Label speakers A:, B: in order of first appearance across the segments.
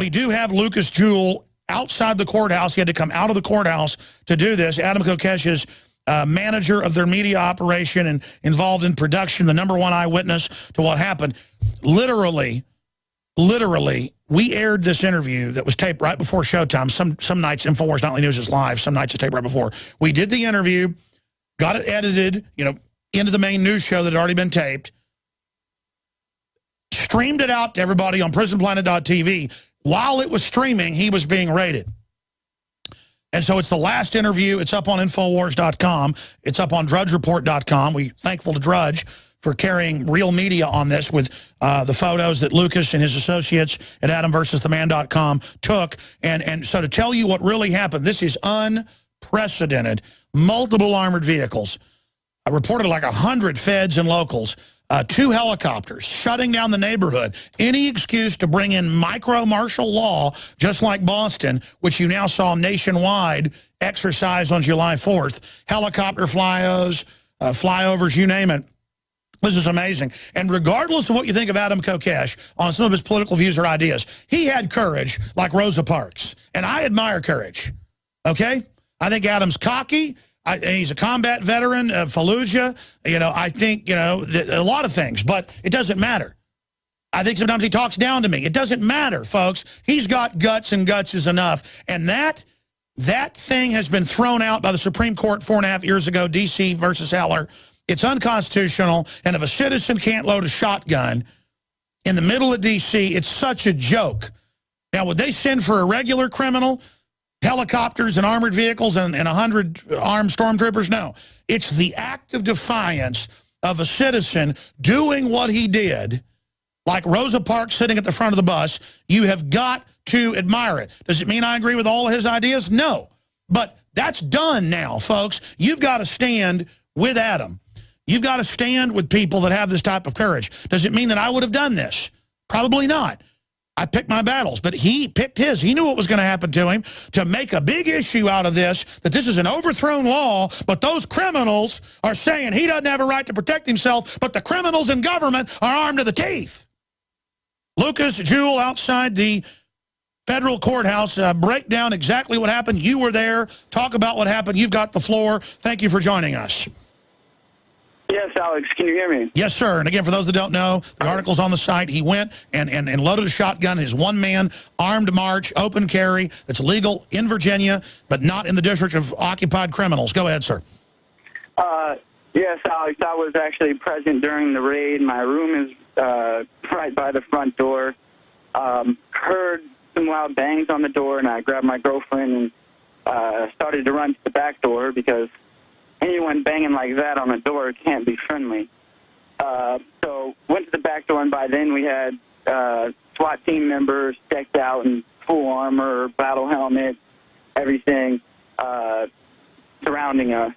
A: we do have Lucas Jewell outside the courthouse. He had to come out of the courthouse to do this. Adam Kokesh is manager of their media operation and involved in production, the #1 eyewitness to what happened. Literally, we aired this interview that was taped right before showtime. Some nights InfoWars Nightly News is live. Some nights it's taped right before. We did the interview, got it edited, into the main news show that had already been taped, streamed it out to everybody on prisonplanet.tv. While it was streaming, he was being raided. And so it's the last interview. It's up on Infowars.com. It's up on DrudgeReport.com. We're thankful to Drudge for carrying real media on this with the photos that Lucas and his associates at AdamVersusTheMan.com took. And so to tell you what really happened, this is unprecedented. Multiple armored vehicles. I reported like 100 feds and locals. 2 helicopters shutting down the neighborhood. Any excuse to bring in micro-martial law, just like Boston, which you now saw nationwide exercise on July 4th. Helicopter flyovers, you name it. This is amazing. And regardless of what you think of Adam Kokesh on some of his political views or ideas, he had courage like Rosa Parks. And I admire courage. Okay? I think Adam's cocky. He's a combat veteran of Fallujah. I think, a lot of things, but it doesn't matter. I think sometimes he talks down to me. It doesn't matter, folks. He's got guts, and guts is enough. And that thing has been thrown out by the Supreme Court 4.5 years ago, D.C. versus Heller. It's unconstitutional, and if a citizen can't load a shotgun in the middle of D.C., it's such a joke. Now, would they send for a regular criminal? Helicopters and armored vehicles and 100 armed stormtroopers? No. It's the act of defiance of a citizen doing what he did, like Rosa Parks sitting at the front of the bus. You have got to admire it. Does it mean I agree with all of his ideas? No. But that's done now, folks. You've got to stand with Adam. You've got to stand with people that have this type of courage. Does it mean that I would have done this? Probably not. I picked my battles, but he picked his. He knew what was going to happen to him. To make a big issue out of this, that this is an overthrown law, but those criminals are saying he doesn't have a right to protect himself, but the criminals in government are armed to the teeth. Lucas Jewell outside the federal courthouse. Break down exactly what happened. You were there. Talk about what happened. You've got the floor. Thank you for joining us.
B: Yes, Alex, can you hear me?
A: Yes, sir. And again, for those that don't know, the article's on the site. He went and loaded a shotgun, his one-man armed march, open carry, that's legal in Virginia, but not in the district of occupied criminals. Go ahead, sir.
B: Yes, Alex, I was actually present during the raid. My room is right by the front door. Heard some loud bangs on the door, and I grabbed my girlfriend and started to run to the back door because anyone banging like that on the door can't be friendly. So went to the back door, and by then we had SWAT team members decked out in full armor, battle helmet, everything surrounding us.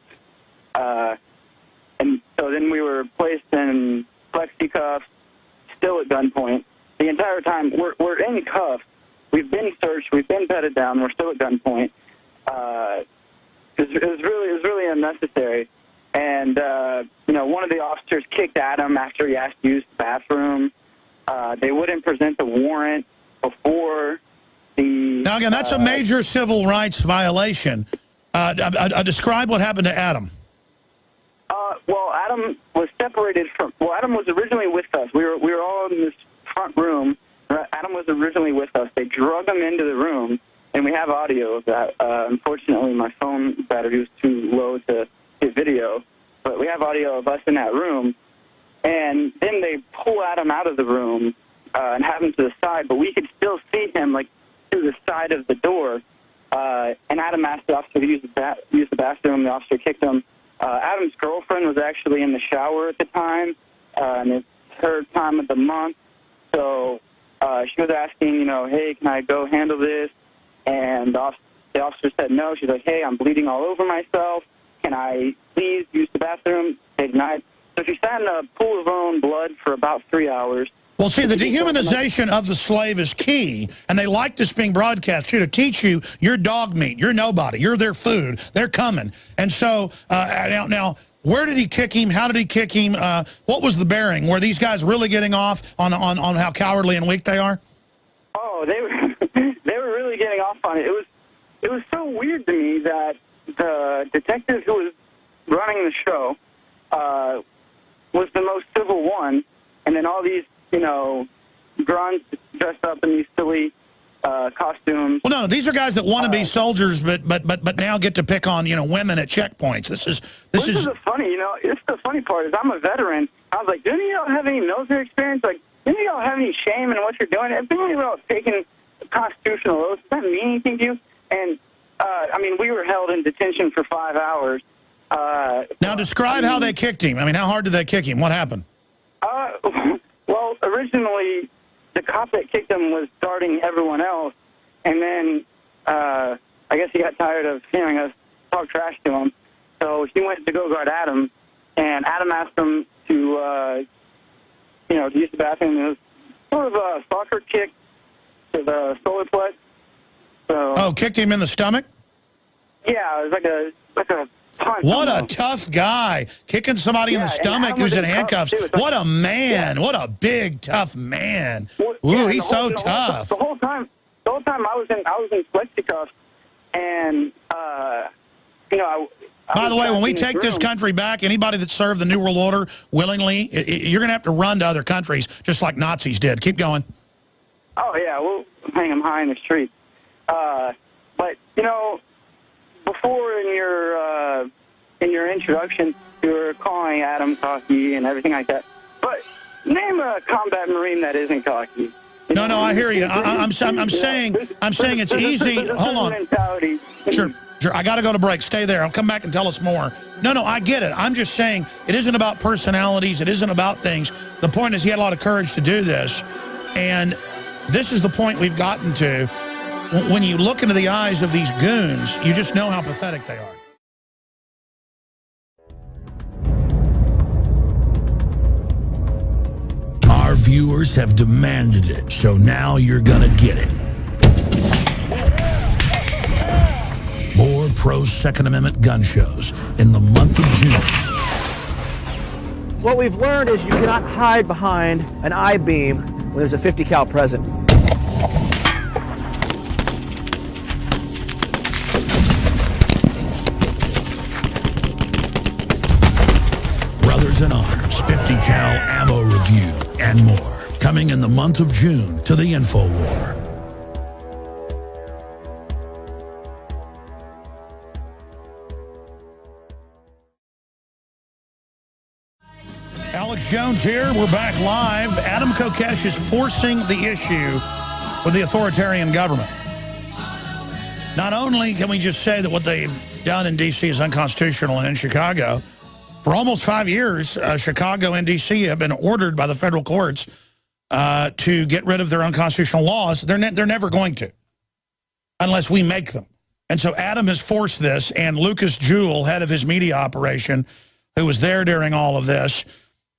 B: And so then we were placed in flexi cuffs, still at gunpoint. The entire time we're in cuffs. We've been searched. We've been petted down. We're still at gunpoint. It was really unnecessary. And, one of the officers kicked at him after he asked to use the bathroom. They wouldn't present the warrant before the...
A: Now, again, that's a major civil rights violation. Describe what happened to Adam.
B: Well, Adam was separated from... Well, Adam was originally with us. We were all in this front room. Adam was originally with us. They drug him into the room. And we have audio of that. Unfortunately, my phone battery was too low to get video. But we have audio of us in that room. And then they pull Adam out of the room and have him to the side. But we could still see him, like, through the side of the door. And Adam asked the officer to use the bathroom. The officer kicked him. Adam's girlfriend was actually in the shower at the time. And it's her time of the month. So she was asking, hey, can I go handle this? And the officer said no. She's like, hey, I'm bleeding all over myself. Can I please use the bathroom? They denied. So she sat in a pool of her own blood for about 3 hours.
A: Well, see, the dehumanization of the slave is key, and they like this being broadcast, too, to teach you you're dog meat, you're nobody, you're their food, they're coming. And so, now, where did he kick him? How did he kick him? What was the bearing? Were these guys really getting off on how cowardly and weak they are?
B: Oh, they were... they were really getting off on it. It was so weird to me that the detective who was running the show was the most civil one, and then all these, grunts dressed up in these silly costumes.
A: Well, no, these are guys that want to be soldiers, but now get to pick on women at checkpoints. This is
B: the funny, it's the funny part is I'm a veteran. I was like, do any of y'all have any military experience? Like, do any of y'all have any shame in what you're doing? Have any of y'all taken constitutional oaths? Does that mean anything to you? And we were held in detention for 5 hours.
A: Now describe how they kicked him. How hard did they kick him? What happened?
B: Well, originally, the cop that kicked him was starting everyone else, and then I guess he got tired of hearing us talk trash to him, so he went to go guard Adam, and Adam asked him to, to use the bathroom. It was sort of a soccer kick to the solar plex. So,
A: kicked him in the stomach?
B: Yeah, it was like a punch.
A: What a tough guy. Kicking somebody in the stomach who's in handcuffs. What a man. What a big, tough man. Ooh, he's so tough.
B: The whole time I was in flexi-cuffs, and,
A: by the way, when we take this country back, anybody that served the New World Order willingly, you're going to have to run to other countries, just like Nazis did. Keep going.
B: Oh, yeah, we'll hang them high in the street. But, before in your introduction, you were calling Adam cocky and everything like that. But name a combat Marine that isn't cocky.
A: No, I hear you. I'm saying it's easy. Hold on.
B: Mentality.
A: Sure. I got to go to break. Stay there. I'll come back and tell us more. No, I get it. I'm just saying it isn't about personalities. It isn't about things. The point is he had a lot of courage to do this. And this is the point we've gotten to. When you look into the eyes of these goons, you just know how pathetic they are. Our viewers have demanded it, so now you're gonna get it. More pro-Second Amendment gun shows in the month of June.
C: What we've learned is you cannot hide behind an I-beam when there's a 50 cal present.
A: Brothers in Arms, 50 cal ammo review, and more. Coming in the month of June to the InfoWar. Alex Jones here. We're back live. Adam Kokesh is forcing the issue with the authoritarian government. Not only can we just say that what they've done in D.C. is unconstitutional and in Chicago, for almost 5 years, Chicago and D.C. have been ordered by the federal courts to get rid of their unconstitutional laws. They're never going to, unless we make them. And so Adam has forced this, and Lucas Jewell, head of his media operation, who was there during all of this,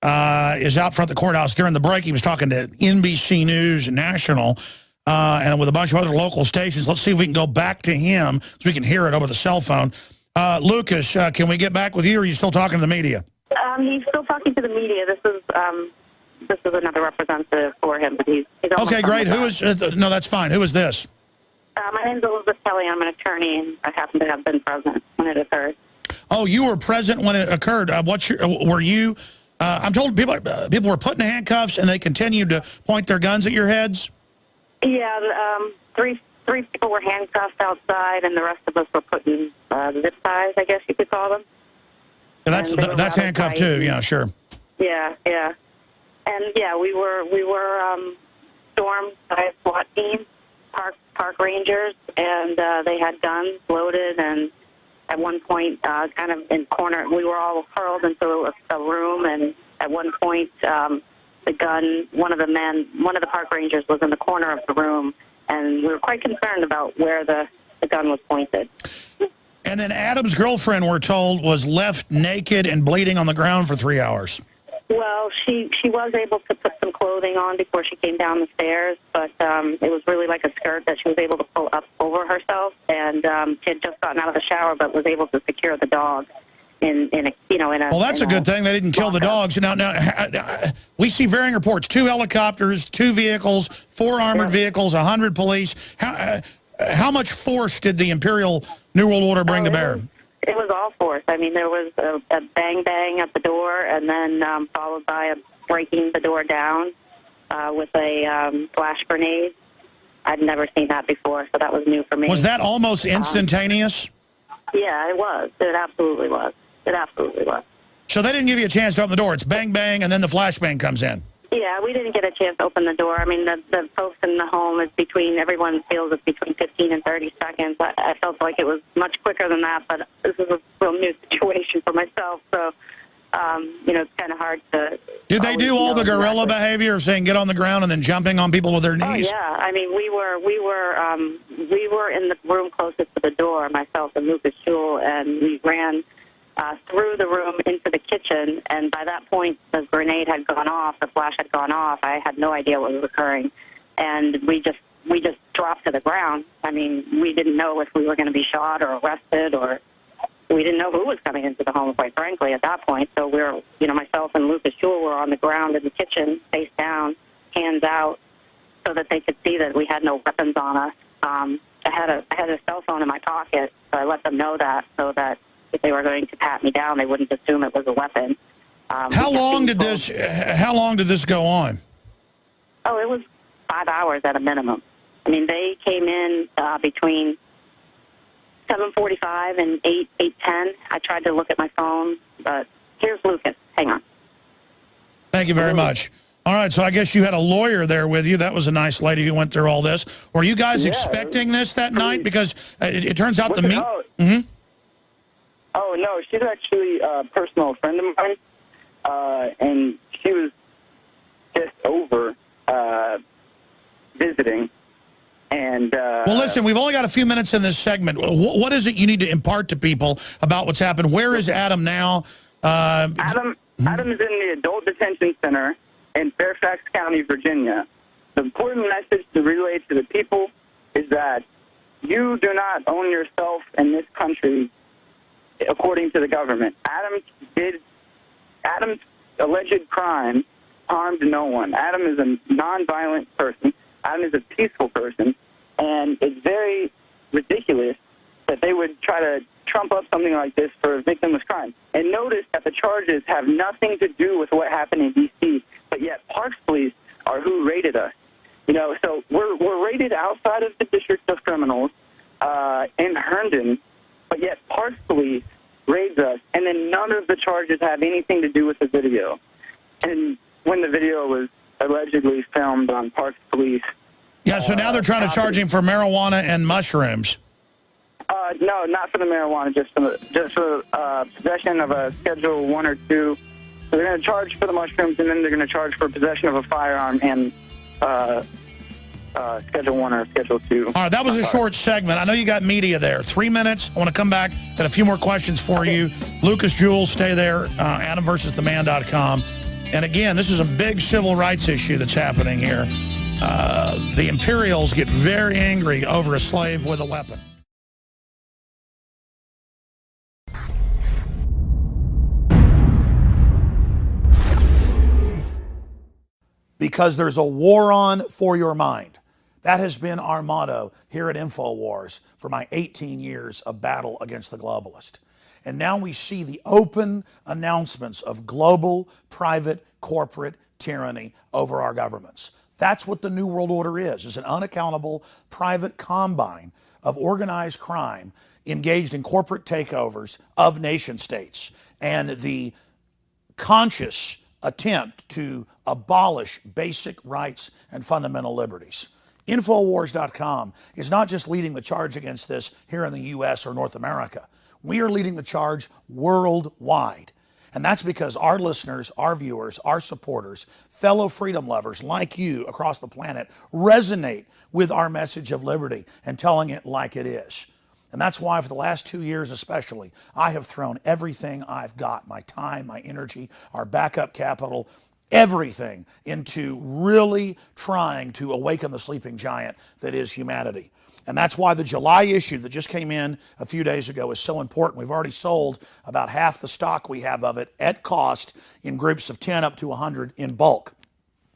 A: is out front of the courthouse. During the break, he was talking to NBC News and National, and with a bunch of other local stations. Let's see if we can go back to him so we can hear it over the cell phone. Lucas, can we get back with you, or are you still talking to the media?
D: He's still talking to the media. This is another representative for him, but he's
A: okay, great. Who is? No, that's fine. Who is this?
D: My name's Elizabeth Kelly. I'm an attorney, and I happen to have been present when it occurred.
A: Oh, you were present when it occurred. Were you? I'm told people were put in handcuffs, and they continued to point their guns at your heads.
D: Yeah, three people were handcuffed outside, and the rest of us were put in zip ties, I guess you could call them.
A: Yeah, that's handcuffed too. Yeah, sure.
D: Yeah, and yeah, we were stormed by a SWAT team, park rangers, and they had guns loaded, and at one point, kind of in corner, we were all hurled into a room, and at one point, the gun, one of the park rangers was in the corner of the room, and we were quite concerned about where the gun was pointed.
A: And then Adam's girlfriend, we're told, was left naked and bleeding on the ground for 3 hours.
D: Well, she was able to put some clothing on before she came down the stairs, but it was really like a skirt that she was able to pull up over herself, and she had just gotten out of the shower but was able to secure the dog in a
A: Well, that's a good thing. They didn't kill the dogs. Now, we see varying reports: 2 helicopters, 2 vehicles, 4 armored vehicles, 100 police. How much force did the Imperial New World Order bring to bear?
D: It was all force. I mean, there was a bang bang at the door, and then followed by a breaking the door down with a flash grenade. I'd never seen that before, so that was new for me.
A: Was that almost instantaneous?
D: Yeah, it was. It absolutely was. It absolutely was.
A: So they didn't give you a chance to open the door. It's bang, bang, and then the flashbang comes in.
D: Yeah, we didn't get a chance to open the door. I mean, the folks in the home is everyone feels it's between 15 and 30 seconds. I felt like it was much quicker than that, but this is a real new situation for myself, so, it's kind of hard to...
A: Did they do all the guerrilla behavior of saying get on the ground and then jumping on people with their knees?
D: Oh, yeah. I mean, we were in the room closest to the door, myself and Lucas Jewell, and we ran through the room into the kitchen, and by that point the grenade had gone off, the flash had gone off. I had no idea what was occurring, and we just dropped to the ground. I mean, we didn't know if we were going to be shot or arrested, or we didn't know who was coming into the home, quite frankly, at that point. So myself and Lucas Jewell were on the ground in the kitchen, face down, hands out, so that they could see that we had no weapons on us. I had a cell phone in my pocket, so I let them know that, so that if they were going to pat me down, they wouldn't assume it was a weapon.
A: How long did this go on?
D: Oh, it was 5 hours at a minimum. I mean, they came in between 7:45 and 8:10. I tried to look at my phone, but here's Lucas. Hang on.
A: Thank you very much. All right, so I guess you had a lawyer there with you. That was a nice lady who went through all this. Were you guys expecting this that night? Because it turns out the meet... Mm-hmm.
B: Oh, no, she's actually a personal friend of mine, and she was just over visiting. And
A: well, listen, we've only got a few minutes in this segment. What is it you need to impart to people about what's happened? Where is Adam now?
B: Adam is in the adult detention center in Fairfax County, Virginia. The important message to relay to the people is that you do not own yourself in this country according to the government. Adam's alleged crime harmed no one. Adam is a nonviolent person. Adam is a peaceful person, and it's very ridiculous that they would try to trump up something like this for a victimless crime. And notice that the charges have nothing to do with what happened in D.C., but yet Parks Police are who raided us. So we're raided outside of the District of Criminals in Herndon, but yet Parks Police raids us, and then none of the charges have anything to do with the video. And when the video was allegedly filmed on Parks Police...
A: Yeah, so now they're trying to charge him for marijuana and mushrooms.
B: No, not for the marijuana, just for possession of a Schedule 1 or 2. So they're going to charge for the mushrooms, and then they're going to charge for possession of a firearm and Schedule 1 or Schedule 2.
A: All right, that was a short segment. I know you got media there. 3 minutes. I want to come back. Got a few more questions for you. Lucas Jewell, stay there. AdamVersusTheMan.com. And again, this is a big civil rights issue that's happening here. The Imperials get very angry over a slave with a weapon. Because there's a war on for your mind. That has been our motto here at InfoWars for my 18 years of battle against the globalist. And now we see the open announcements of global, private, corporate tyranny over our governments. That's what the New World Order is an unaccountable private combine of organized crime engaged in corporate takeovers of nation states and the conscious attempt to abolish basic rights and fundamental liberties. Infowars.com is not just leading the charge against this here in the U.S. or North America. We are leading the charge worldwide. And that's because our listeners, our viewers, our supporters, fellow freedom lovers like you across the planet resonate with our message of liberty and telling it like it is. And that's why for the last 2 years especially, I have thrown everything I've got, my time, my energy, our backup capital, everything into really trying to awaken the sleeping giant that is humanity. And that's why the July issue that just came in a few days ago is so important. We've already sold about half the stock we have of it at cost in groups of 10 up to 100 in bulk.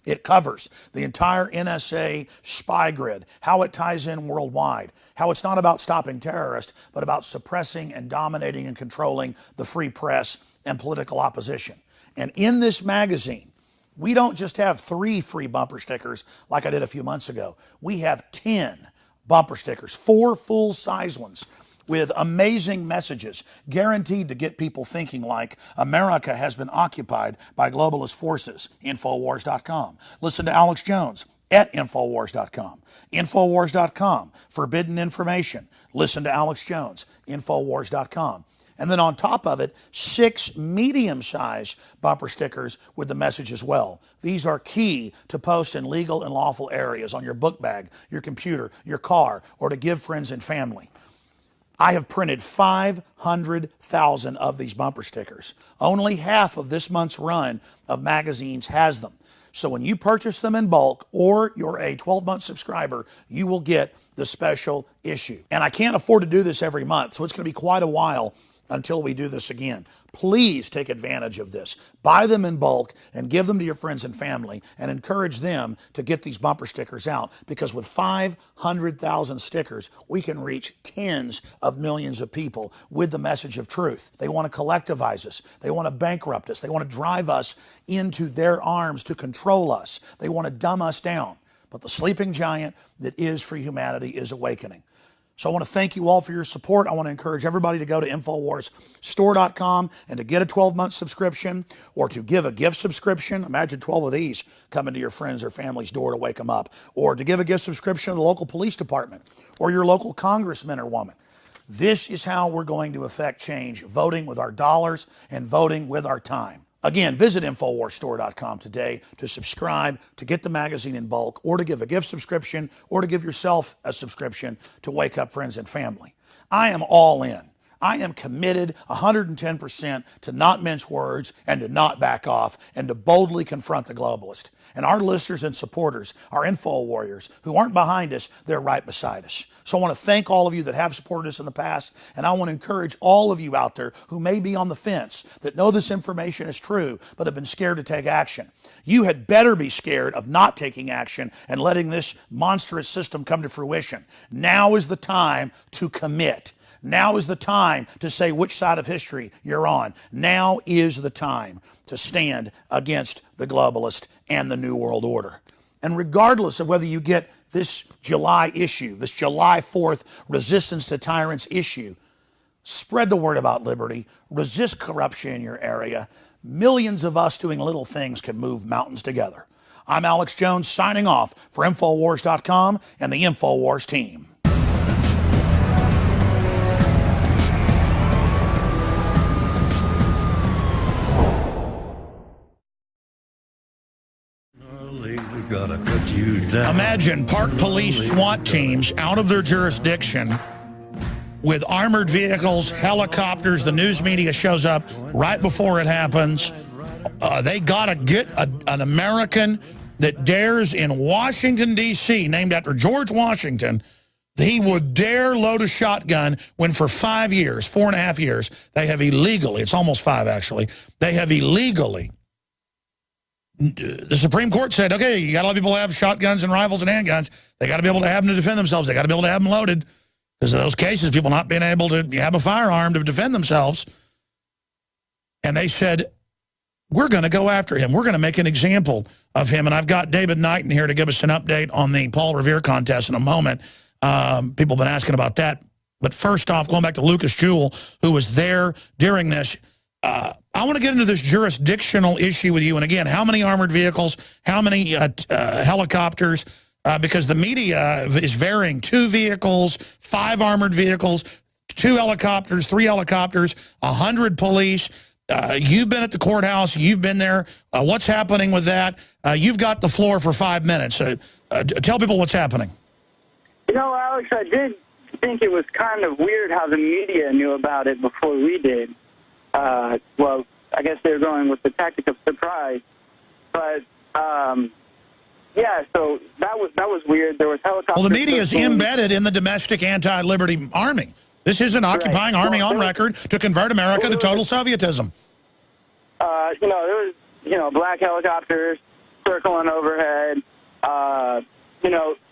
A: It covers the entire NSA spy grid, how it ties in worldwide, how it's not about stopping terrorists, but about suppressing and dominating and controlling the free press and political opposition. And in this magazine, we don't just have 3 free bumper stickers like I did a few months ago. We have 10 bumper stickers, 4 full-size ones with amazing messages guaranteed to get people thinking like America has been occupied by globalist forces. Infowars.com. Listen to Alex Jones at Infowars.com. Infowars.com. Forbidden information. Listen to Alex Jones. Infowars.com. And then on top of it, 6 medium-sized bumper stickers with the message as well. These are key to post in legal and lawful areas on your book bag, your computer, your car, or to give friends and family. I have printed 500,000 of these bumper stickers. Only half of this month's run of magazines has them. So when you purchase them in bulk or you're a 12-month subscriber, you will get the special issue. And I can't afford to do this every month, so it's going to be quite a while until we do this again. Please take advantage of this. Buy them in bulk and give them to your friends and family and encourage them to get these bumper stickers out, because with 500,000 stickers, we can reach tens of millions of people with the message of truth. They want to collectivize us. They want to bankrupt us. They want to drive us into their arms to control us. They want to dumb us down. But the sleeping giant that is free humanity is awakening. So I want to thank you all for your support. I want to encourage everybody to go to InfoWarsStore.com and to get a 12-month subscription or to give a gift subscription. Imagine 12 of these coming to your friends or family's door to wake them up. Or to give a gift subscription to the local police department or your local congressman or woman. This is how we're going to affect change, voting with our dollars and voting with our time. Again, visit InfoWarsStore.com today to subscribe, to get the magazine in bulk, or to give a gift subscription, or to give yourself a subscription to wake up friends and family. I am all in. I am committed 110% to not mince words and to not back off and to boldly confront the globalist. And our listeners and supporters, our info warriors who aren't behind us, they're right beside us. So I want to thank all of you that have supported us in the past, and I want to encourage all of you out there who may be on the fence, that know this information is true, but have been scared to take action. You had better be scared of not taking action and letting this monstrous system come to fruition. Now is the time to commit. Now is the time to say which side of history you're on. Now is the time to stand against the globalist and the New World Order. And regardless of whether you get this July issue, this July 4th Resistance to Tyrants issue, spread the word about liberty, resist corruption in your area. Millions of us doing little things can move mountains together. I'm Alex Jones signing off for Infowars.com and the Infowars team. Imagine park police SWAT teams out of their jurisdiction with armored vehicles, helicopters. The news media shows up right before it happens. They got to get an American that dares in Washington, D.C., named after George Washington. He would dare load a shotgun when for 5 years, 4.5 years, they have illegally, it's almost 5 actually, they have illegally, the Supreme Court said, okay, you got to let people have shotguns and rifles and handguns. They got to be able to have them to defend themselves. They got to be able to have them loaded. Because of those cases, people not being able to have a firearm to defend themselves. And they said, we're going to go after him. We're going to make an example of him. And I've got David Knighton here to give us an update on the Paul Revere contest in a moment. People have been asking about that. But first off, going back to Lucas Jewell, who was there during this, I want to get into this jurisdictional issue with you. And again, how many armored vehicles, how many helicopters, because the media is varying. 2 vehicles, 5 armored vehicles, 2 helicopters, 3 helicopters, 100 police. You've been at the courthouse. You've been there. What's happening with that? You've got the floor for 5 minutes. Tell people what's happening.
B: You know, Alex, I did think it was kind of weird how the media knew about it before we did. Well, I guess they were going with the tactic of surprise. But, Yeah, so that was weird. There was helicopters.
A: Well, the media is embedded in the domestic anti-liberty army. This is an occupying army on record to convert America to total Sovietism.
B: There was, black helicopters circling overhead,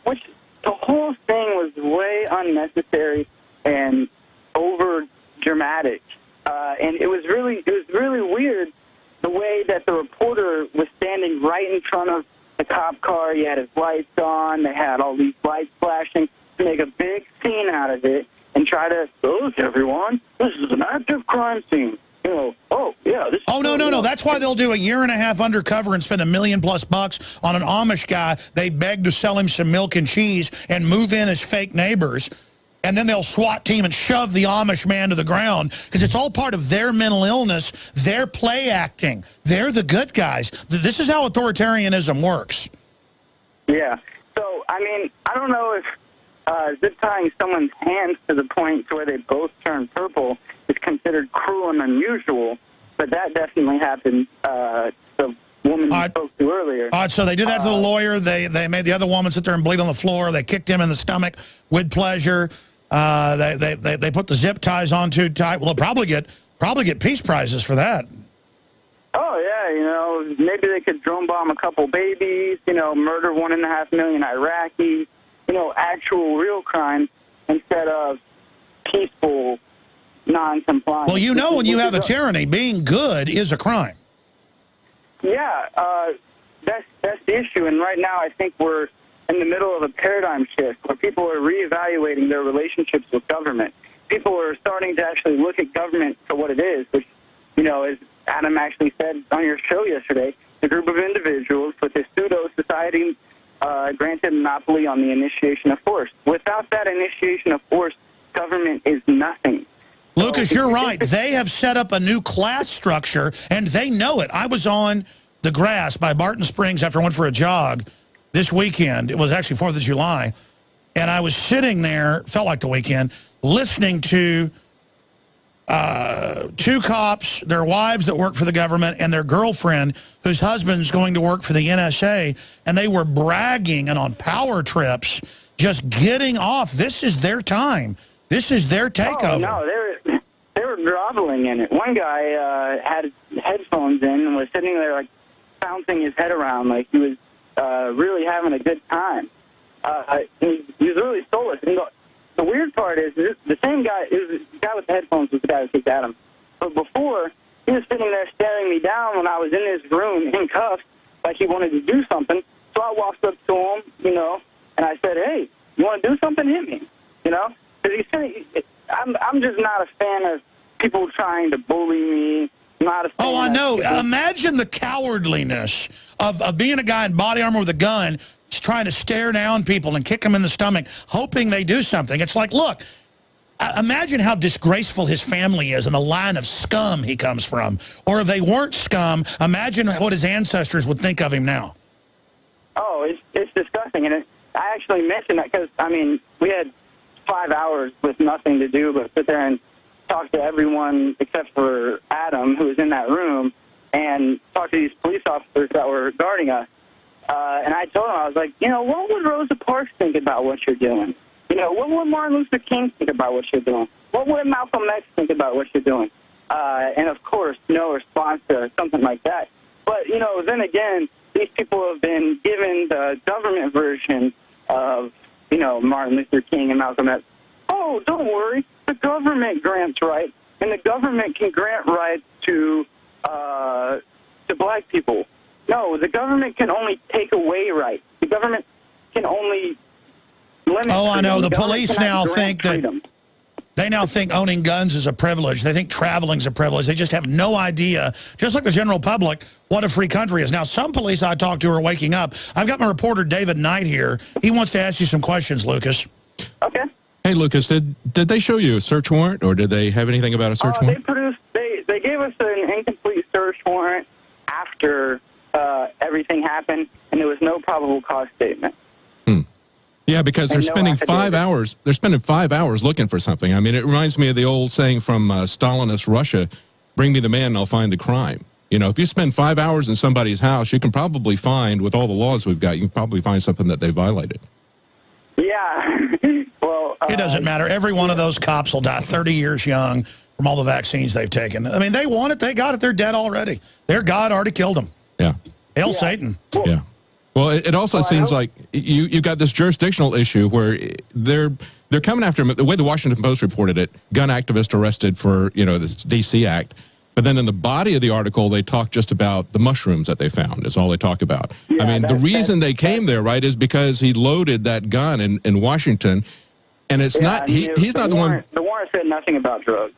B: which the whole thing was way unnecessary and over dramatic. And it was really weird the way that the reporter was standing right in front of the cop car. He had his lights on. They had all these lights flashing to make a big scene out of it and try to, look, everyone, this is an active crime scene. Oh, yeah.
A: No. That's why they'll do a year and a half undercover and spend $1 million+ bucks on an Amish guy. They beg to sell him some milk and cheese and move in as fake neighbors. And then they'll SWAT team and shove the Amish man to the ground because it's all part of their mental illness, their play acting. They're the good guys. This is how authoritarianism works.
B: Yeah. So, I don't know if zip tying someone's hands to the point to where they both turn purple is considered cruel and unusual, but that definitely happened. The woman you spoke to earlier.
A: All right, so they did that to the lawyer. They made the other woman sit there and bleed on the floor. They kicked him in the stomach with pleasure. They put the zip ties on too tight. Well, they'll probably get peace prizes for that.
B: Oh yeah, maybe they could drone bomb a couple babies. Murder 1.5 million Iraqis. Actual real crimes instead of peaceful non-compliance.
A: Well, when you have a tyranny, being good is a crime.
B: Yeah, that's the issue. And right now, I think we're in the middle of a paradigm shift where people are reevaluating their relationships with government. People are starting to actually look at government for what it is, which, as Adam actually said on your show yesterday, a group of individuals with a pseudo-society granted monopoly on the initiation of force. Without that initiation of force, government is nothing.
A: Lucas, you're right. They have set up a new class structure, and they know it. I was on the grass by Barton Springs after I went for a jog this weekend. It was actually 4th of July. And I was sitting there, felt like the weekend, listening to 2 cops, their wives that work for the government, and their girlfriend whose husband's going to work for the NSA. And they were bragging and on power trips, just getting off. This is their time. This is their takeover.
B: Oh, no, they were groveling in it. One guy had headphones in and was sitting there, like, bouncing his head around like he was really having a good time. He was really soulless. And the weird part is the same guy, the guy with the headphones was the guy who kicked Adam. But before, he was sitting there staring me down when I was in his room in cuffs like he wanted to do something. So I walked up to him, and I said, hey, you want to do something? Hit me, Because he said, I'm just not a fan of people trying to bully me. Not a fan.
A: Oh, I know. Imagine the cowardliness of being a guy in body armor with a gun, just trying to stare down people and kick them in the stomach, hoping they do something. It's like, look, imagine how disgraceful his family is and the line of scum he comes from. Or if they weren't scum, imagine what his ancestors would think of him now.
B: Oh, it's disgusting. And I actually mentioned that because, we had 5 hours with nothing to do but sit there and talk to everyone except for Adam, who was in that room, and talk to these police officers that were guarding us. And I told him, I was like, what would Rosa Parks think about what you're doing? What would Martin Luther King think about what you're doing? What would Malcolm X think about what you're doing? And, of course, no response to something like that. But, then again, these people have been given the government version of, Martin Luther King and Malcolm X. Oh, don't worry. The government grants rights, and the government can grant rights to black people. No, the government can only take away rights. The government can only limit.
A: Oh, I know.
B: The
A: police now think
B: freedom.
A: They now think owning guns is a privilege. They think traveling's a privilege. They just have no idea, just like the general public, what a free country is. Now, some police I talk to are waking up. I've got my reporter, David Knight, here. He wants to ask you some questions, Lucas.
B: Okay.
E: Hey, Lucas, did they show you a search warrant, or did they have anything about a search warrant?
B: They gave us an incomplete search warrant after everything happened, and there was no probable cause statement.
E: Yeah, because they're spending 5 hours. They're spending 5 hours looking for something. It reminds me of the old saying from Stalinist Russia: "Bring me the man, and I'll find the crime." You know, if you spend 5 hours in somebody's house, you can probably find, with all the laws we've got, you can probably find something that they violated.
B: Yeah. Well,
A: it doesn't matter. Every one of those cops will die 30 years young from all the vaccines they've taken. I mean, they want it. They got it. They're dead already. Their God already killed them.
E: Yeah.
A: Hail Satan.
E: Yeah. Well, it also seems like you got this jurisdictional issue where they're coming after him. The way the Washington Post reported it, gun activist arrested for, you know, this D.C. Act. But then in the body of the article, they talk just about the mushrooms that they found is all they talk about.
B: Yeah,
E: I mean, the reason they came there, right, is because he loaded that gun in Washington. And it's not, he's not the one.
B: The warrant said nothing about drugs.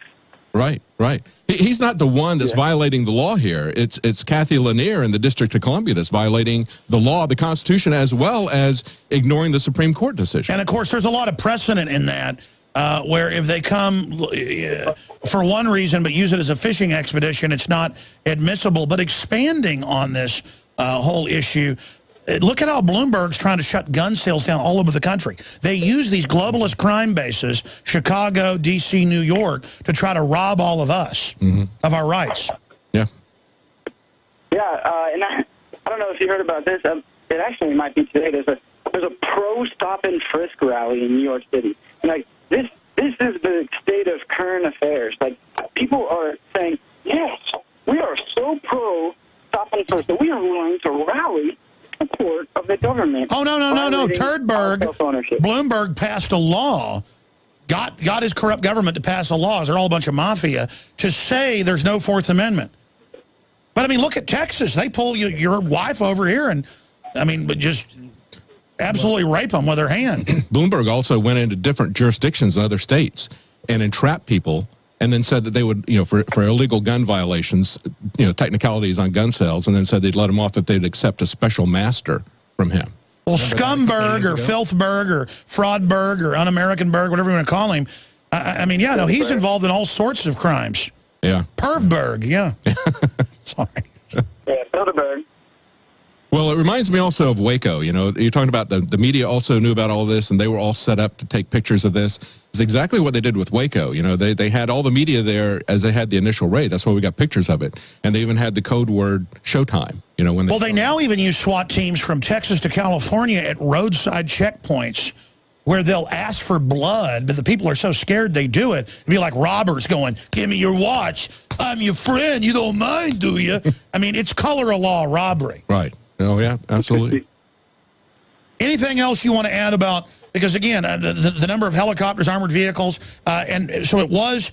E: Right, right. He's not the one that's violating the law here. It's Kathy Lanier in the District of Columbia that's violating the law, the Constitution, as well as ignoring the Supreme Court decision.
A: And, of course, there's a lot of precedent in that where if they come for one reason but use it as a fishing expedition, it's not admissible. But expanding on this whole issue, look at how Bloomberg's trying to shut gun sales down all over the country. They use these globalist crime bases, Chicago, D.C., New York, to try to rob all of us of our rights.
E: Yeah.
B: Yeah, and I don't know if you heard about this. It actually might be today. There's a pro-stop and frisk rally in New York City. And, like, this is the state of current affairs. Like, people are saying, yes, we are so pro-stop and frisk that we are willing to rally support of the government.
A: Oh, no. Turdberg, Bloomberg passed a law, got his corrupt government to pass a law, they're all a bunch of mafia, to say there's no Fourth Amendment. But, I mean, look at Texas. They pull your wife over here and, I mean, but just absolutely rape them with their hand.
E: Bloomberg also went into different jurisdictions in other states and entrapped people and then said that they would, you know, for illegal gun violations, you know, technicalities on gun sales, and then said they'd let them off if they'd accept a special master from him.
A: Well, Scumberg or Filthberg or Fraudberg or Un-Americanberg, whatever you want to call him, I mean, yeah, no, he's involved in all sorts of crimes.
E: Yeah.
A: Pervberg, yeah. Sorry.
B: Yeah, Bilderberg.
E: Well, it reminds me also of Waco. You know, you're talking about the media also knew about all this, and they were all set up to take pictures of this. It's exactly what they did with Waco. You know, they had all the media there as they had the initial raid. That's why we got pictures of it. And they even had the code word Showtime. You know, when they
A: now even use SWAT teams from Texas to California at roadside checkpoints where they'll ask for blood, but the people are so scared they do it. It'd be like robbers going, give me your watch. I'm your friend. You don't mind, do you? I mean, it's color of law robbery.
E: Right. Oh, yeah, absolutely.
A: Anything else you want to add about, because again, the number of helicopters, armored vehicles, and so it was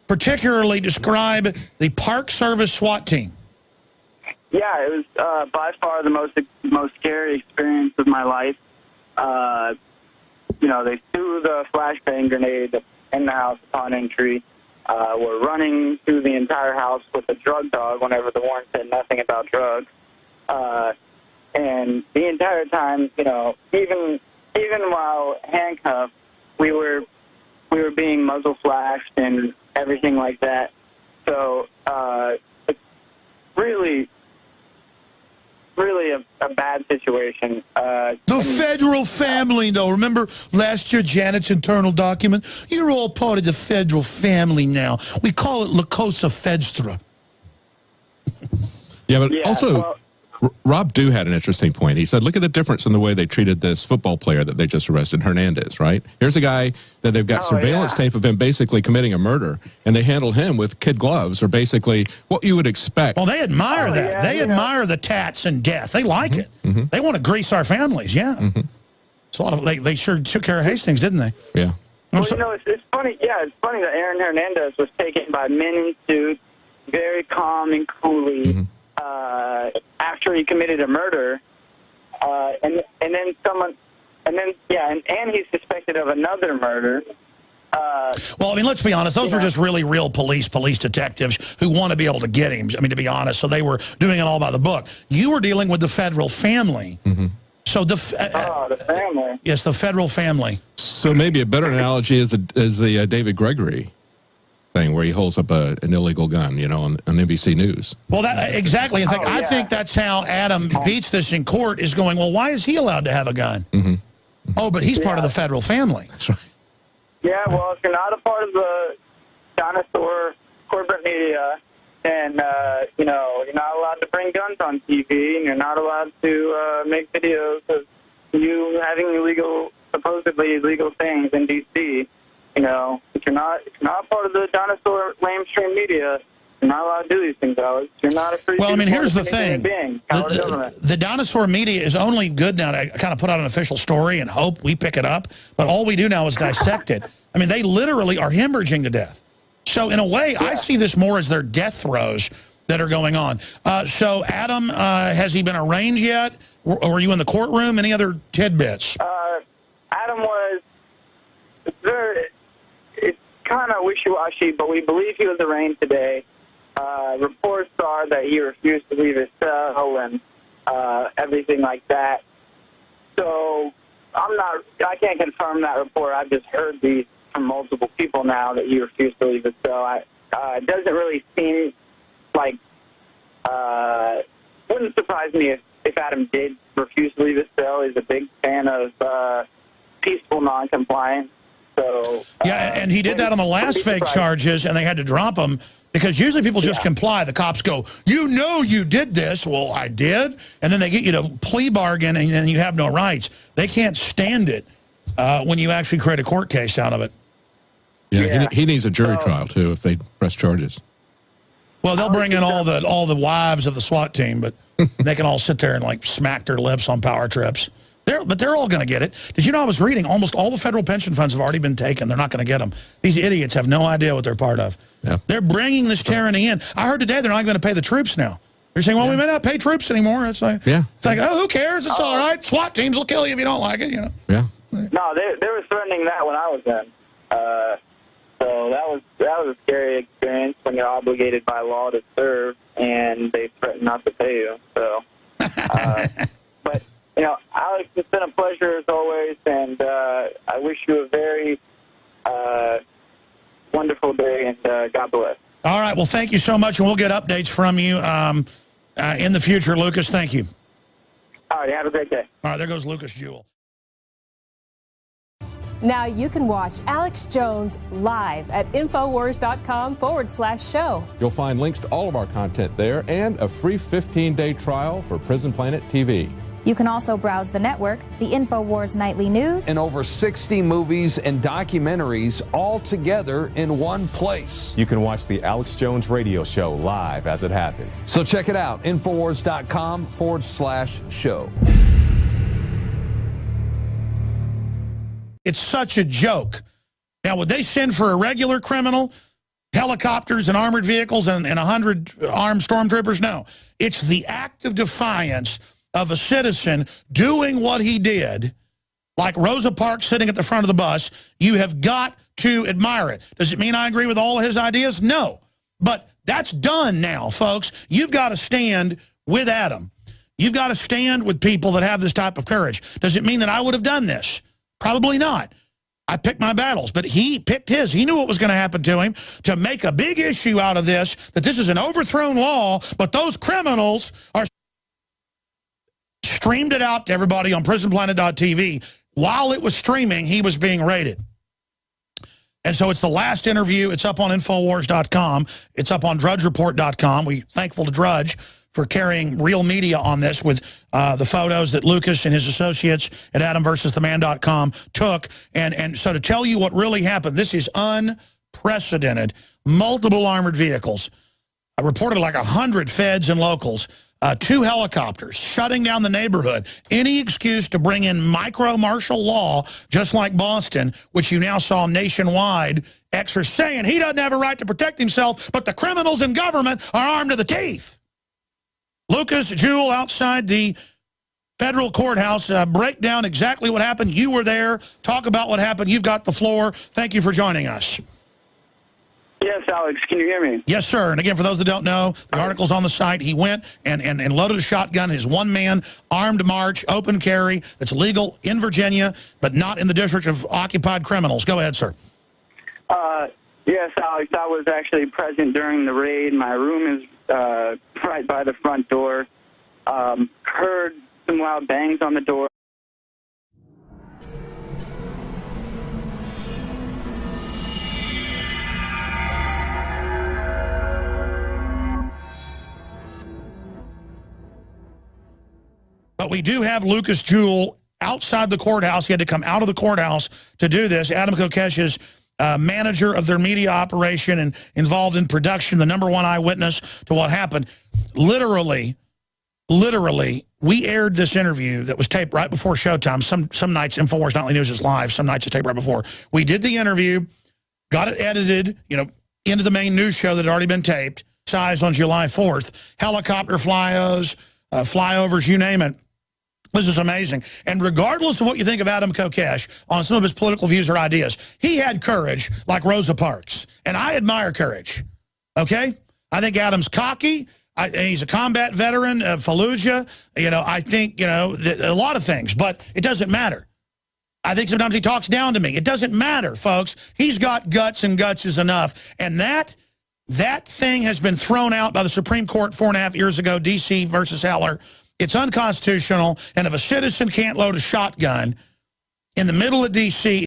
A: particularly describe the Park Service SWAT team.
B: Yeah, it was by far the most scary experience of my life. You know, they threw the flashbang grenade in the house upon entry. Were running through the entire house with a drug dog whenever the warrant said nothing about drugs. And the entire time, you know, even while handcuffed, we were being muzzle flashed and everything like that. So it's really a bad situation.
A: The federal family, though. Remember last year, Janet's internal document? You're all part of the federal family now. We call it La Cosa Fedstra.
E: Yeah, but also, Rob Dew had an interesting point. He said, look at the difference in the way they treated this football player that they just arrested, Hernandez, right? Here's a guy that they've got surveillance tape of him basically committing a murder, and they handle him with kid gloves, or basically what you would expect.
A: Well, they admire that.
B: Yeah,
A: they admire the tats and death. They like it. They want to grease our families, It's a lot of, they sure took care of Hastings, didn't they?
E: Yeah.
B: Well, you know, it's funny. Yeah, it's funny that Aaron Hernandez was taken by men in suits, very calm and coolly, after he committed a murder, and he's suspected of another murder.
A: Well, I mean, let's be honest. Those were just really real police detectives who want to be able to get him. I mean, to be honest. So they were doing it all by the book. You were dealing with the federal family. So the
B: family.
A: Yes, the federal family.
E: So maybe a better analogy is the David Gregory thing, where he holds up an illegal gun, you know, on NBC News.
A: Well, exactly. In fact, I think that's how Adam beats this in court, is going, well, why is he allowed to have a gun? Oh, but he's part of the federal family.
E: That's right.
B: Yeah, well, if you're not a part of the dinosaur corporate media, and you know, you're not allowed to bring guns on TV, and you're not allowed to make videos of you having supposedly illegal things in D.C. You know, if you're not part of the dinosaur mainstream media, you're not allowed to do these things, Alex. You're not a free.
A: Well, I mean, here's the thing:
B: the
A: dinosaur media is only good now to kind of put out an official story and hope we pick it up. But all we do now is dissect it. I mean, they literally are hemorrhaging to death. So in a way, I see this more as their death throes that are going on. So Adam, has he been arraigned yet? Or were you in the courtroom? Any other tidbits?
B: Adam was very. It's kind of wishy-washy, but we believe he was arraigned today. Reports are that he refused to leave his cell and everything like that. So I can't confirm that report. I've just heard these from multiple people now that he refused to leave his cell. It doesn't really seem like, wouldn't surprise me if Adam did refuse to leave his cell. He's a big fan of peaceful noncompliance. So
A: yeah, and he did that on the last fake charges, and they had to drop him because usually people just comply. The cops go, "You know you did this." Well, I did. And then they get you to plea bargain, and then you have no rights. They can't stand it when you actually create a court case out of it.
E: Yeah, he needs a jury trial, too, if they press charges.
A: Well, they'll bring in all the wives of the SWAT team, but they can all sit there and, like, smack their lips on power trips. But they're all going to get it. Did you know I was reading almost all the federal pension funds have already been taken. They're not going to get them. These idiots have no idea what they're part of. Yeah. They're bringing this tyranny in. I heard today they're not going to pay the troops now. They're saying, well, we may not pay troops anymore. It's like, oh, who cares? It's all right. SWAT teams will kill you if you don't like it, you know.
E: Yeah.
B: No, they were threatening that when I was in. So that was a scary experience when you're obligated by law to serve and they threaten not to pay you. So, but you know, Alex, it's been a pleasure as always, and I wish you a very wonderful day, and God bless.
A: All right. Well, thank you so much, and we'll get updates from you in the future, Lucas. Thank you.
B: All right. Have a great day.
A: All right. There goes Lucas Jewell.
F: Now you can watch Alex Jones live at Infowars.com/show.
E: You'll find links to all of our content there and a free 15-day trial for Prison Planet TV.
G: You can also browse the network, the InfoWars Nightly News,
H: and over 60 movies and documentaries all together in one place.
I: You can watch the Alex Jones radio show live as it happened.
H: So check it out, Infowars.com/show.
A: It's such a joke. Now, would they send for a regular criminal, helicopters and armored vehicles and 100 armed stormtroopers? No. It's the act of defiance of a citizen doing what he did, like Rosa Parks sitting at the front of the bus. You have got to admire it. Does it mean I agree with all of his ideas? No. But that's done now, folks. You've got to stand with Adam. You've got to stand with people that have this type of courage. Does it mean that I would have done this? Probably not. I picked my battles, but he picked his. He knew what was going to happen to him to make a big issue out of this, that this is an overthrown law, but those criminals are streamed it out to everybody on prisonplanet.tv. While it was streaming, he was being raided. And so it's the last interview. It's up on Infowars.com. It's up on DrudgeReport.com. We're thankful to Drudge for carrying real media on this with the photos that Lucas and his associates at AdamVersusTheMan.com took. And so to tell you what really happened, this is unprecedented. Multiple armored vehicles. I reported like 100 feds and locals. 2 helicopters shutting down the neighborhood. Any excuse to bring in micro-martial law, just like Boston, which you now saw nationwide, experts saying he doesn't have a right to protect himself, but the criminals in government are armed to the teeth. Lucas Jewell outside the federal courthouse. Break down exactly what happened. You were there. Talk about what happened. You've got the floor. Thank you for joining us.
B: Yes, Alex, can you hear me?
A: Yes, sir. And again, for those that don't know, the article's on the site. He went and loaded a shotgun, his one-man armed march, open carry, that's legal in Virginia, but not in the district of occupied criminals. Go ahead, sir.
B: Yes, Alex, I was actually present during the raid. My room is right by the front door. Heard some loud bangs on the door.
A: we do have Lucas Jewell outside the courthouse. He had to come out of the courthouse to do this. Adam Kokesh is manager of their media operation and involved in production, the #1 eyewitness to what happened. Literally, we aired this interview that was taped right before showtime. Some nights InfoWars Nightly News is live. Some nights it's taped right before. We did the interview, got it edited, into the main news show that had already been taped, size on July 4th. Helicopter flyovers, you name it. This is amazing. And regardless of what you think of Adam Kokesh on some of his political views or ideas, he had courage like Rosa Parks. And I admire courage, okay? I think Adam's cocky. He's a combat veteran of Fallujah. I think, a lot of things. But it doesn't matter. I think sometimes he talks down to me. It doesn't matter, folks. He's got guts, and guts is enough. And that thing has been thrown out by the Supreme Court 4.5 years ago, D.C. versus Heller. It's unconstitutional, and if a citizen can't load a shotgun in the middle of D.C.,